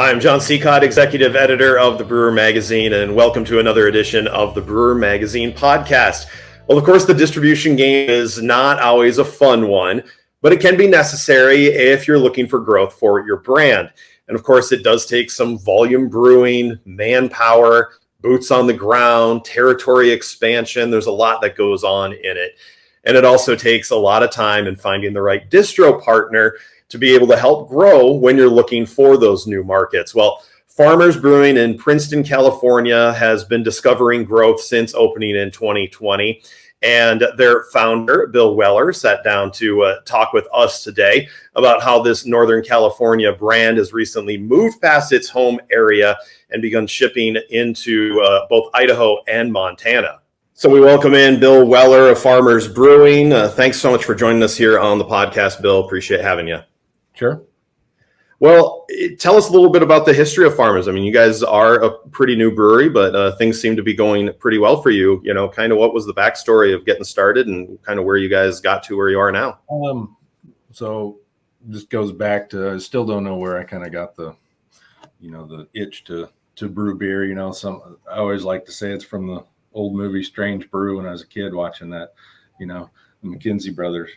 Hi, I'm John Seacott, Executive Editor of the Brewer Magazine, and welcome to another edition of the Brewer Magazine podcast. Well, of course, the distribution game is not always a fun one, but it can be necessary if you're looking for growth for your brand. And of course, it does take some volume brewing, manpower, boots on the ground, territory expansion. There's a lot that goes on in it. And it also takes a lot of time in finding the right distro partner to be able to help grow when you're looking for those new markets. Well, Farmers Brewing in Princeton, California has been discovering growth since opening in 2020. And their founder, Bill Weller, sat down to talk with us today about how this Northern California brand has recently moved past its home area and begun shipping into both Idaho and Montana. So we welcome in Bill Weller of Farmers Brewing. Thanks so much for joining us here on the podcast, Bill. Appreciate having you. Sure. Well, tell us a little bit about the history of Farmers. I mean, you guys are a pretty new brewery, but things seem to be going pretty well for you. You know, kind of what was the backstory of getting started and kind of where you guys got to where you are now? So this goes back to, I still don't know where I kind of got the itch to brew beer. I always like to say it's from the old movie Strange Brew when I was a kid watching that, the McKenzie brothers,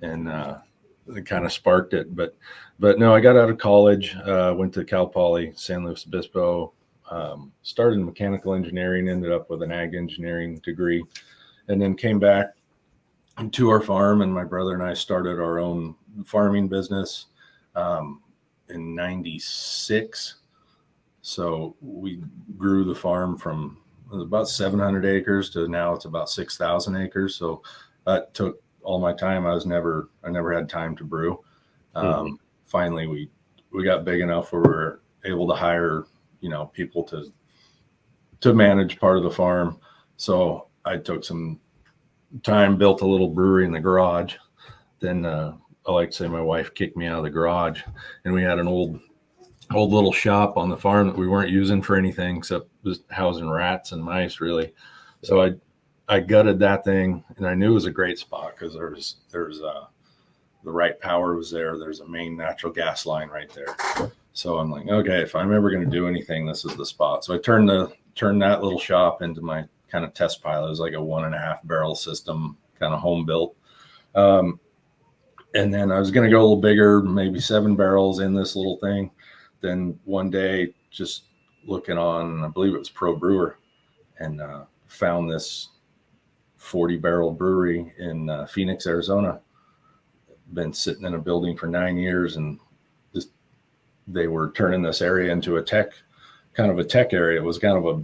and it kind of sparked it. But no, I got out of college, went to Cal Poly, San Luis Obispo, started in mechanical engineering, ended up with an ag engineering degree, and then came back to our farm, and my brother and I started our own farming business in 96. So we grew the farm from about 700 acres to now it's about 6,000 acres. So that took all my time. I never had time to brew. Finally, we got big enough where we were able to hire, people to manage part of the farm. So I took some time, built a little brewery in the garage. Then I like to say my wife kicked me out of the garage, and we had an old little shop on the farm that we weren't using for anything except just housing rats and mice, really. So I gutted that thing, and I knew it was a great spot because there's the right power was there. There's a main natural gas line right there. So I'm like, okay, if I'm ever going to do anything, this is the spot. So I turned that little shop into my kind of test pilot. It was like a 1.5 barrel system, kind of home built. And then I was going to go a little bigger, maybe 7 barrels in this little thing. Then one day, just looking on, I believe it was Pro Brewer, and found this 40-barrel brewery in Phoenix, Arizona. Been sitting in a building for 9 years, and they were turning this area into a tech area. It was kind of a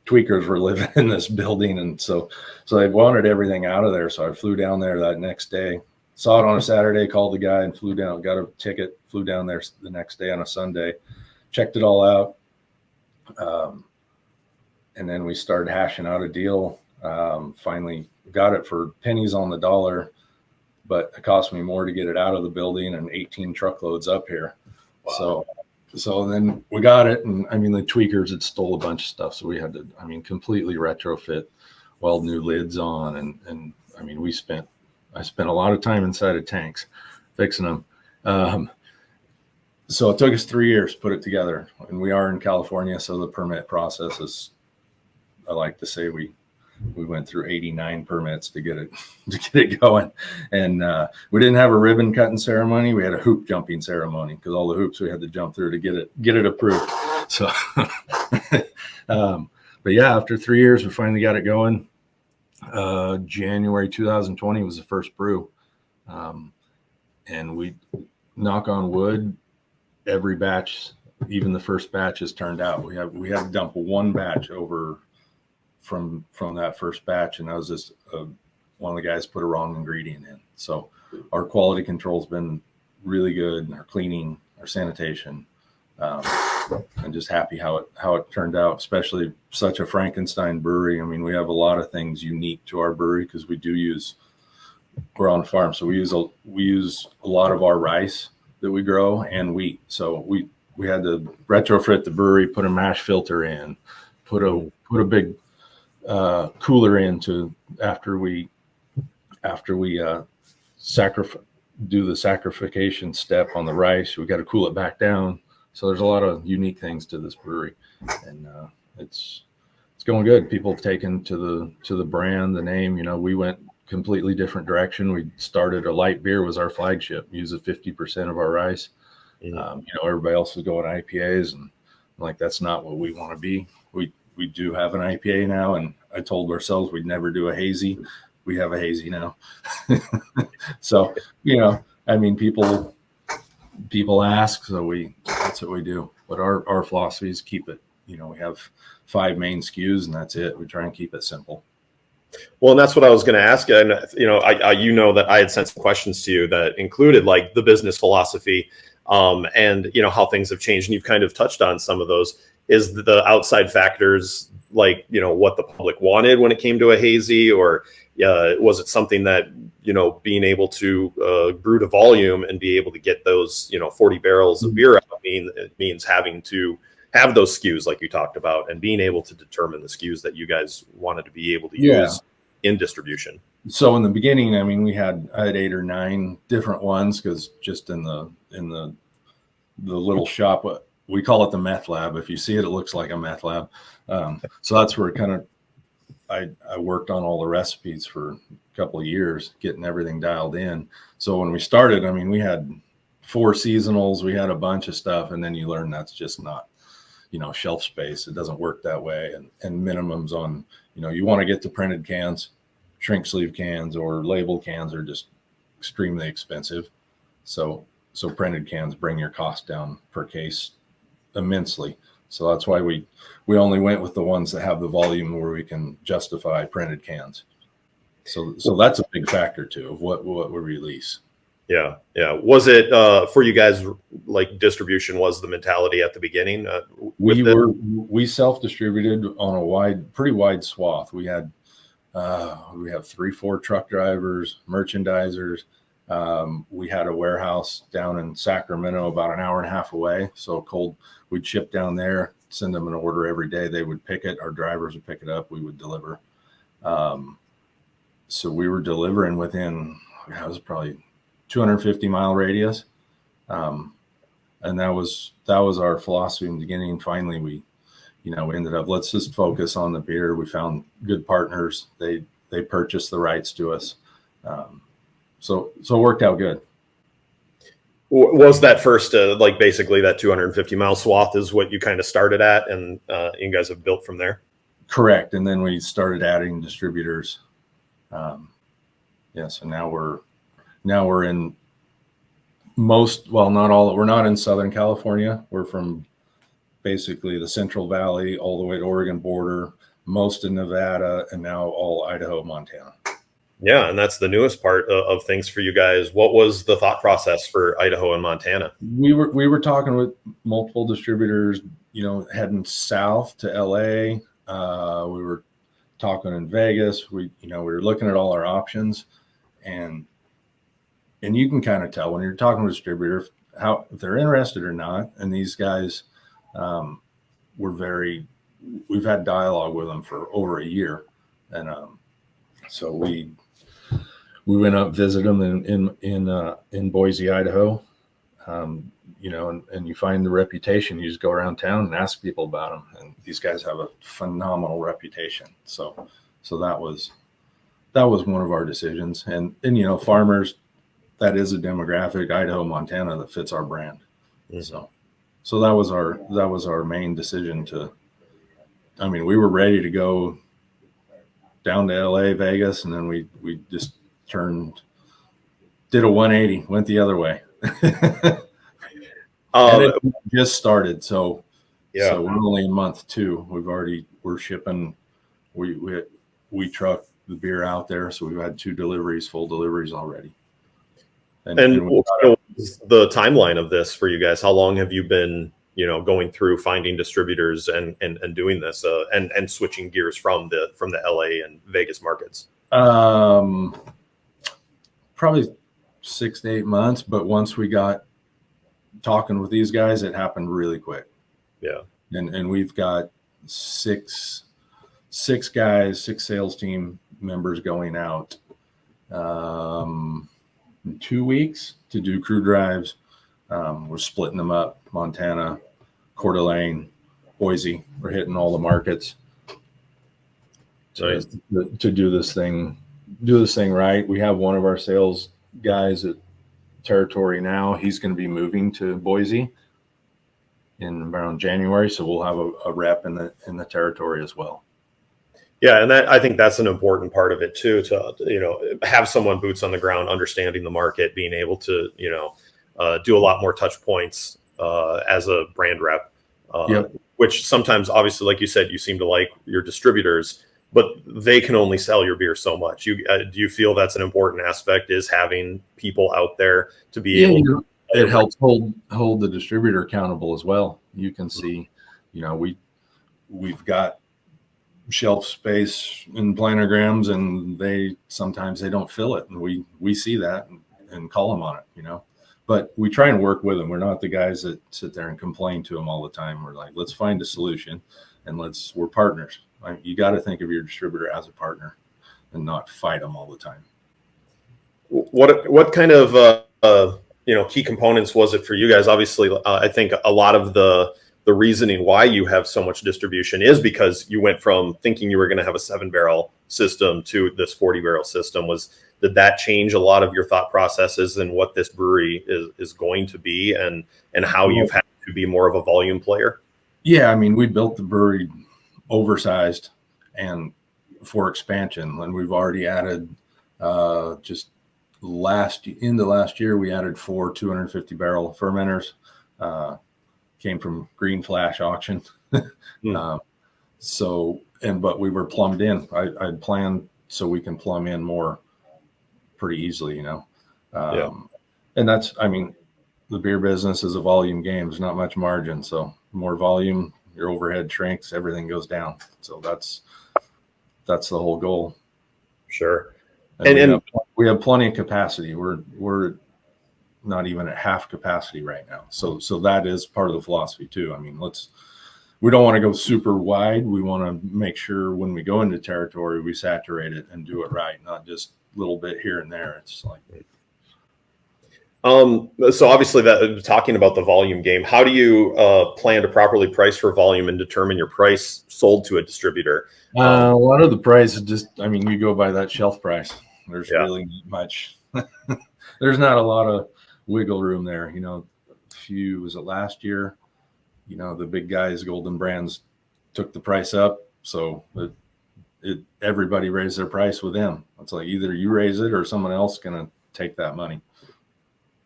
tweakers were living in this building, and so they wanted everything out of there. So I flew down there that next day, saw it on a Saturday, called the guy and flew down, got a ticket, flew down there the next day on a Sunday, checked it all out. And then we started hashing out a deal. Finally got it for pennies on the dollar, but it cost me more to get it out of the building and 18 truckloads up here. Wow. So then we got it. And I mean, the tweakers had stole a bunch of stuff. So we had to, completely retrofit, weld new lids on. And I mean, I spent a lot of time inside of tanks fixing them. So it took us 3 years to put it together, and we are in California. So the permit process is, I like to say we went through 89 permits to get it going. And we didn't have a ribbon cutting ceremony. We had a hoop jumping ceremony because all the hoops we had to jump through to get it approved. So, but yeah, after 3 years, we finally got it going. January 2020 was the first brew. And we, knock on wood, every batch, even the first batch, has turned out. We had to dump one batch over from that first batch, and that was just one of the guys put a wrong ingredient in. So our quality control's been really good, our cleaning, our sanitation. I'm just happy how it turned out, especially such a Frankenstein brewery. I mean, we have a lot of things unique to our brewery because we're on a farm, so we use a lot of our rice that we grow and wheat. So we had to retrofit the brewery, put a mash filter in, put a big cooler into after we do the sacrification step on the rice. We got to cool it back down, So there's a lot of unique things to this brewery, and it's going good. People have taken to the brand, the name. You know, we went completely different direction. We started a light beer was our flagship, uses 50% of our rice. You know, everybody else was going IPAs, and like, that's not what we want to be. We do have an IPA now, and I told ourselves we'd never do a hazy. We have a hazy now. So, you know, I mean, people ask, so that's what we do. But our philosophy is keep it, you know, we have 5 main SKUs and that's it. We try and keep it simple. Well, and that's what I was going to ask you. And, you know, you know that I had sent some questions to you that included like the business philosophy, and, you know, how things have changed. And you've kind of touched on some of those. Is the outside factors, like, you know, what the public wanted when it came to a hazy, or was it something that, you know, being able to brew to volume and be able to get those, you know, 40 barrels of beer out, it means having to have those SKUs like you talked about, and being able to determine the SKUs that you guys wanted to be able to use in distribution. So in the beginning, I mean, I had 8 or 9 different ones, because just in the little shop, we call it the meth lab. If you see it, it looks like a meth lab. So that's where kind of I worked on all the recipes for a couple of years, getting everything dialed in. So when we started, I mean, we had 4 seasonals, we had a bunch of stuff, and then you learn that's just not, you know, shelf space. It doesn't work that way. And minimums on, you know, you want to get to printed cans, shrink sleeve cans or label cans are just extremely expensive. So printed cans bring your cost down per case immensely. So that's why we only went with the ones that have the volume where we can justify printed cans. So that's a big factor too of what we release. Yeah. Was it for you guys, like, distribution was the mentality at the beginning? We self-distributed on a pretty wide swath. We have 3-4 truck drivers, merchandisers. We had a warehouse down in Sacramento, about an hour and a half away. So we'd ship down there, send them an order every day. They would pick it. Our drivers would pick it up. We would deliver. So we were delivering within, it was probably 250-mile radius. And that was our philosophy in the beginning. Finally, we ended up, let's just focus on the beer. We found good partners. They purchased the rights to us. So it worked out good. Was that first, like, basically that 250-mile swath is what you kind of started at, and you guys have built from there? Correct. And then we started adding distributors. So now we're in not all, we're not in Southern California. We're from basically the Central Valley all the way to Oregon border, most in Nevada, and now all Idaho, Montana. Yeah, and that's the newest part of things for you guys. What was the thought process for Idaho and Montana? We were talking with multiple distributors, you know, heading south to LA. We were talking in Vegas. We were looking at all our options, and you can kind of tell when you're talking to a distributor if they're interested or not. And these guys, we've had dialogue with them for over a year, and so we went up, visit them in Boise, Idaho. And you find the reputation. You just go around town and ask people about them, and these guys have a phenomenal reputation. So that was one of our decisions. And farmers, that is a demographic, Idaho, Montana, that fits our brand. Mm-hmm. So that was our main decision. We were ready to go down to LA, Vegas, and then we just did a 180, went the other way. And it just started. So we're only in month 2. We're shipping. We truck the beer out there. So we've had 2 full deliveries already. And what was the timeline of this for you guys? How long have you been, going through finding distributors and doing this and switching gears from the LA and Vegas markets? Probably 6 to 8 months, but once we got talking with these guys, it happened really quick. Yeah. And we've got 6 guys, 6 sales team members going out in 2 weeks to do crew drives, We're splitting them up: Montana, Coeur d'Alene, Boise. We're hitting all the markets to do this thing right. We have one of our sales guys at territory now. He's going to be moving to Boise in around January, so we'll have a rep in the territory as well. Yeah, and I think that's an important part of it too, to have someone boots on the ground, understanding the market, being able to do a lot more touch points as a brand rep. Yep. Which sometimes, obviously, like you said, you seem to like your distributors, but they can only sell your beer so much. Do you feel that's an important aspect, is having people out there to be able to? It helps hold the distributor accountable as well. You can see, we've got shelf space in planograms, and sometimes they don't fill it, and we see that and call them on it, But we try and work with them. We're not the guys that sit there and complain to them all the time. We're like, let's find a solution, and we're partners. You got to think of your distributor as a partner and not fight them all the time. What kind of key components was it for you guys? Obviously, I think a lot of the reasoning why you have so much distribution is because you went from thinking you were going to have a 7-barrel system to this 40-barrel system. Did that change a lot of your thought processes and what this brewery is going to be, and how you've had to be more of a volume player? Yeah, we built the brewery oversized and for expansion, and we've already added just last year we added 4 250-barrel fermenters. Came from Green Flash auction. But we were plumbed in. I'd planned so we can plumb in more pretty easily, and that's, the beer business is a volume game. There's not much margin. So more volume, your overhead shrinks, everything goes down. So that's the whole goal. Sure. And we have plenty of capacity. We're not even at half capacity right now. So that is part of the philosophy too. We don't want to go super wide. We want to make sure when we go into territory, we saturate it and do it right, not just a little bit here and there. It's like, so obviously, that talking about the volume game, how do you plan to properly price for volume and determine your price sold to a distributor? A lot of the price is just, we go by that shelf price. There's really not much. There's not a lot of wiggle room there. Was it last year? The big guys, Golden Brands, took the price up. So everybody raised their price with them. It's like either you raise it or someone else going to take that money.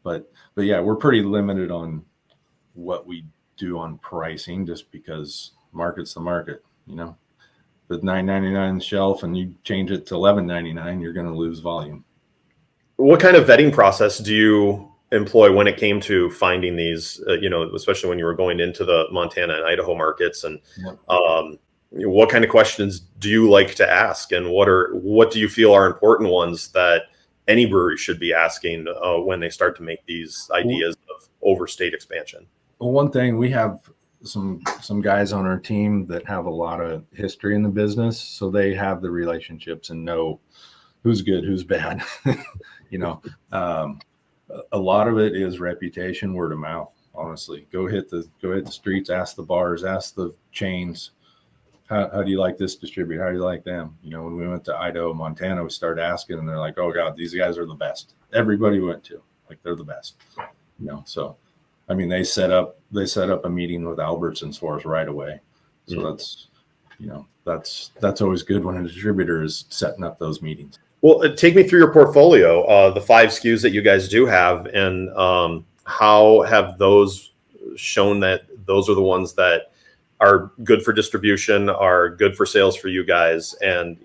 But yeah, we're pretty limited on what we do on pricing, just because market's the market. With $9.99 shelf and you change it to $11.99, you're going to lose volume. What kind of vetting process do you employ when it came to finding these, especially when you were going into the Montana and Idaho markets, and what kind of questions do you like to ask, and what do you feel are important ones that any brewery should be asking when they start to make these ideas of overstate expansion? Well, one thing, we have some guys on our team that have a lot of history in the business, so they have the relationships and know who's good, who's bad. A lot of it is reputation, word of mouth. Honestly, go hit the streets, ask the bars, ask the chains. How do you like this distributor? How do you like them? When we went to Idaho, Montana, we started asking, and they're like, "Oh God, these guys are the best." Everybody we went to, like, they're the best. So, they set up a meeting with Albertsons for us right away. So that's always good when a distributor is setting up those meetings. Well, take me through your portfolio, the 5 SKUs that you guys do have, and how have those shown that those are the ones that are good for distribution, are good for sales for you guys, and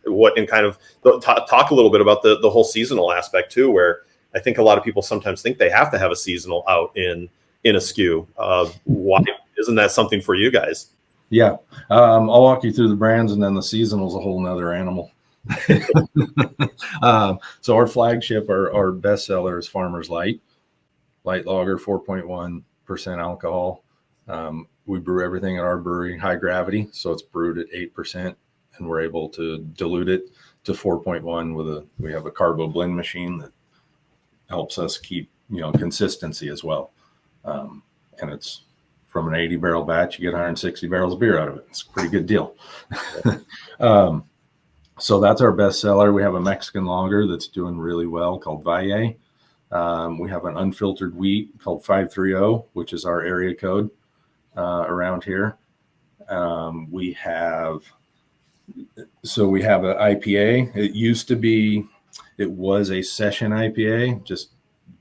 what, and kind of talk a little bit about the whole seasonal aspect too, where I think a lot of people sometimes think they have to have a seasonal out in a SKU. Why isn't that something for you guys? Yeah, I'll walk you through the brands, and then the seasonal is a whole nother animal. So our flagship, our best seller, is Farmer's Light Lager, 4.1% alcohol. We brew everything at our brewery high gravity, so it's brewed at 8%, and we're able to dilute it to 4.1 we have a carbo blend machine that helps us keep consistency as well. And it's from an 80 barrel batch, you get 160 barrels of beer out of it. It's a pretty good deal. So that's our best seller. We have a Mexican lager that's doing really well called Valle. We have an unfiltered wheat called 530, which is our area code around here. We have an IPA. It was a session IPA, just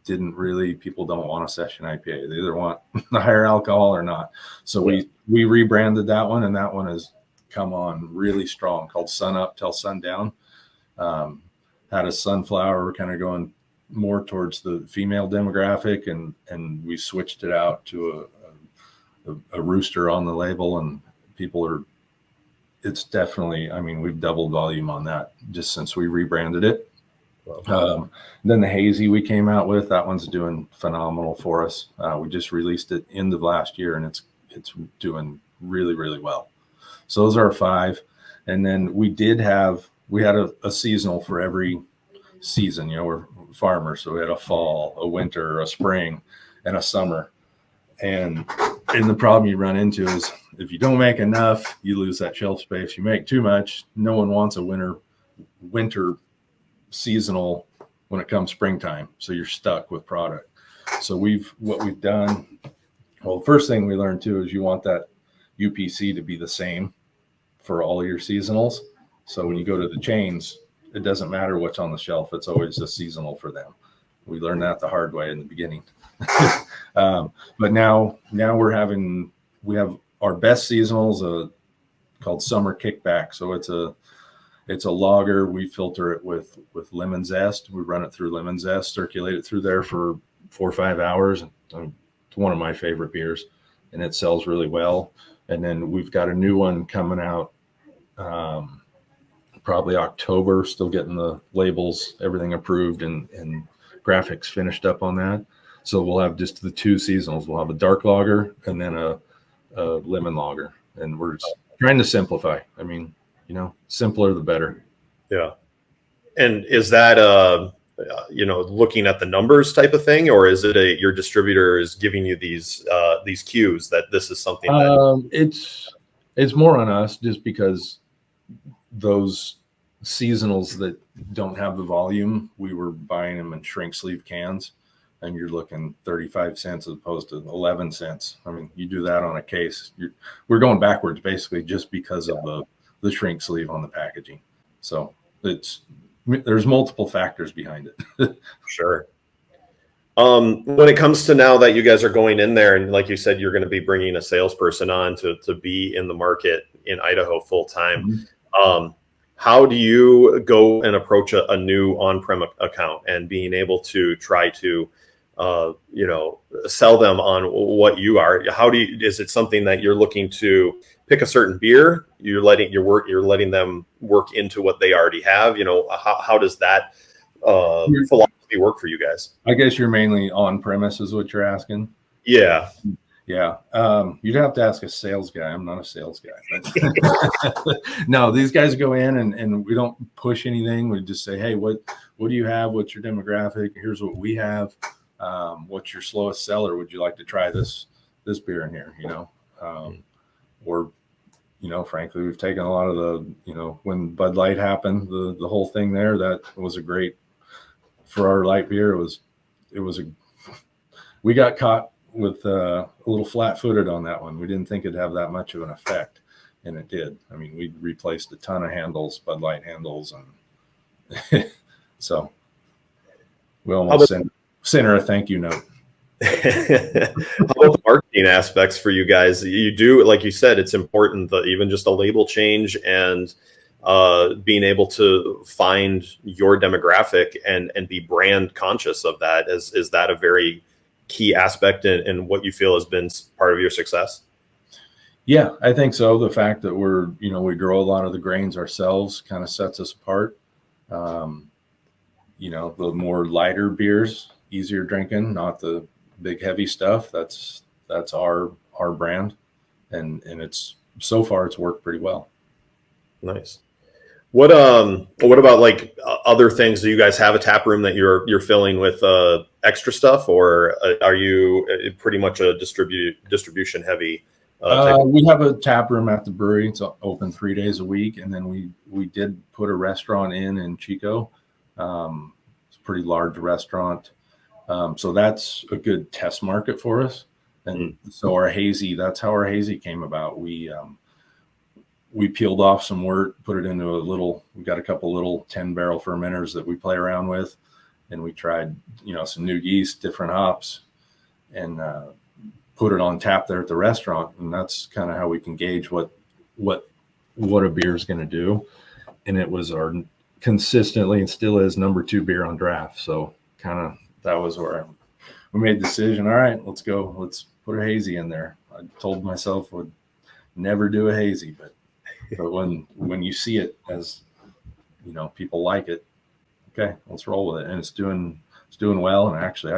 people don't want a session IPA. They either want the higher alcohol or not. So we rebranded that one, and that one has come on really strong, called Sun Up Till Sundown. Had a sunflower. We're kind of going more towards the female demographic, and we switched it out to a rooster on the label, and it's definitely, I mean, we've doubled volume on that just since we rebranded it. Then the hazy we came out with, that one's doing phenomenal for us. We just released it end of last year, and it's doing really, really well. So those are our 5. And then we had a seasonal for every season. We're farmers, so we had a fall, a winter, a spring, and a summer. And the problem you run into is if you don't make enough, you lose that shelf space. You make too much, no one wants a winter seasonal when it comes springtime. So you're stuck with product. So what we've done, well, first thing we learned too is you want that UPC to be the same for all your seasonals. So when you go to the chains, it doesn't matter what's on the shelf. It's always a seasonal for them. We learned that the hard way in the beginning. But now we have our best seasonals called Summer Kickback. So it's a lager. We filter it with lemon zest. We run it through lemon zest, circulate it through there for 4 or 5 hours. It's one of my favorite beers, and it sells really well. And then we've got a new one coming out probably October, still getting the labels, everything approved and graphics finished up on that. So we'll have just the 2 seasonals. We'll have a dark lager and then a lemon lager. And we're just trying to simplify. I mean, simpler the better. Yeah. And is that looking at the numbers type of thing, or is it your distributor is giving you these cues that this is something that it's more on us, just because those seasonals that don't have the volume, we were buying them in shrink sleeve cans, and you're looking 35 cents as opposed to 11 cents. I mean, you do that on a case, we're going backwards basically just because of the shrink sleeve on the packaging. So there's multiple factors behind it. Sure. When it comes to now that you guys are going in there, and like you said, you're going to be bringing a salesperson on to be in the market in Idaho full time. Mm-hmm. How do you go and approach a new on-prem account and being able to try to, sell them on what you are? Is it something that you're looking to pick a certain beer? You're letting them work into what they already have. How does that philosophy work for you guys? I guess you're mainly on premise is what you're asking. Yeah. Yeah. You'd have to ask a sales guy. I'm not a sales guy. But no, these guys go in and we don't push anything. We just say, hey, what do you have? What's your demographic? Here's what we have. What's your slowest seller? Would you like to try this beer in here? Or frankly, we've taken a lot of the, when Bud Light happened, the whole thing there, that was a great, for our light beer. We got caught with a little flat-footed on that one. We didn't think it'd have that much of an effect, and it did. I mean, we replaced a ton of handles, Bud Light handles, and so we almost sent her a thank you note. How about the marketing aspects for you guys? You do, like you said, it's important that even just a label change and being able to find your demographic and be brand conscious of that. Is that a very key aspect in what you feel has been part of your success? Yeah, I think so. The fact that we grow a lot of the grains ourselves kind of sets us apart. The more lighter beers, easier drinking, not the big heavy stuff. That's our brand, and it's so far it's worked pretty well. Nice. What about like other things? Do you guys have a tap room that you're filling with extra stuff, or are you pretty much a distribution heavy? We have a tap room at the brewery. It's open 3 days a week, and then we did put a restaurant in Chico. It's a pretty large restaurant, so that's a good test market for us. And so our hazy, that's how our hazy came about. We peeled off some wort, put it into we got a couple little 10-barrel fermenters that we play around with, and we tried, some new yeast, different hops, and put it on tap there at the restaurant. And that's kind of how we can gauge what a beer is going to do. And it was our consistently, and still is, number 2 beer on draft. So kind of that was where we made the decision. All right, let's go. Let's put a hazy in there. I told myself would never do a hazy, but when you see it as, people like it, okay, let's roll with it. And it's doing well. And actually,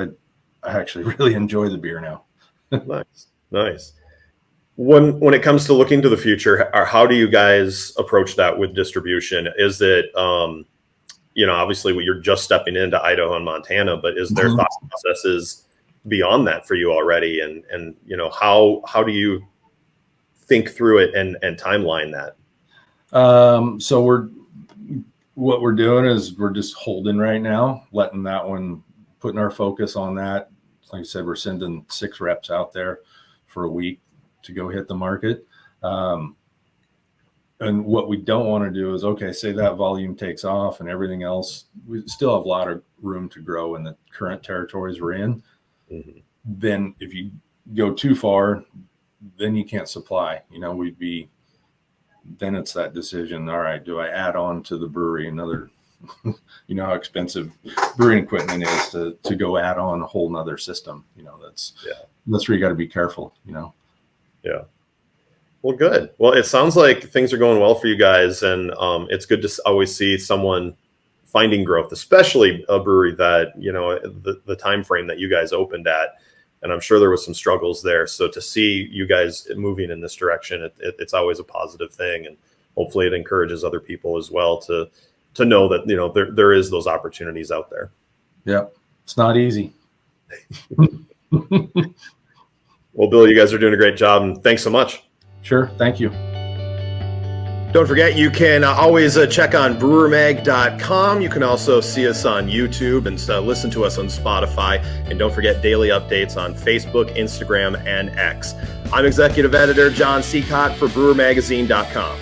I actually really enjoy the beer now. Nice. When it comes to looking to the future, how do you guys approach that with distribution? Is it, obviously you're just stepping into Idaho and Montana, but is there thought processes beyond that for you already? And how do you think through it and timeline that? So what we're doing is we're just holding right now, letting that one, putting our focus on that. Like I said, we're sending 6 reps out there for a week to go hit the market. And what we don't want to do is, okay, say that volume takes off and everything else, we still have a lot of room to grow in the current territories we're in. Mm-hmm. Then if you go too far, then you can't supply. Then it's that decision. All right, do I add on to the brewery another, how expensive brewing equipment is to go add on a whole nother system. That's where you got to be careful, Yeah. Well, good. Well, it sounds like things are going well for you guys, and it's good to always see someone finding growth, especially a brewery that, the time frame that you guys opened at. And I'm sure there was some struggles there. So to see you guys moving in this direction, it's always a positive thing. And hopefully it encourages other people as well to know that, there is those opportunities out there. Yeah. It's not easy. Well, Bill, you guys are doing a great job, and thanks so much. Sure. Thank you. Don't forget, you can always check on brewermag.com. You can also see us on YouTube and listen to us on Spotify. And don't forget daily updates on Facebook, Instagram, and X. I'm Executive Editor John Seacott for brewermagazine.com.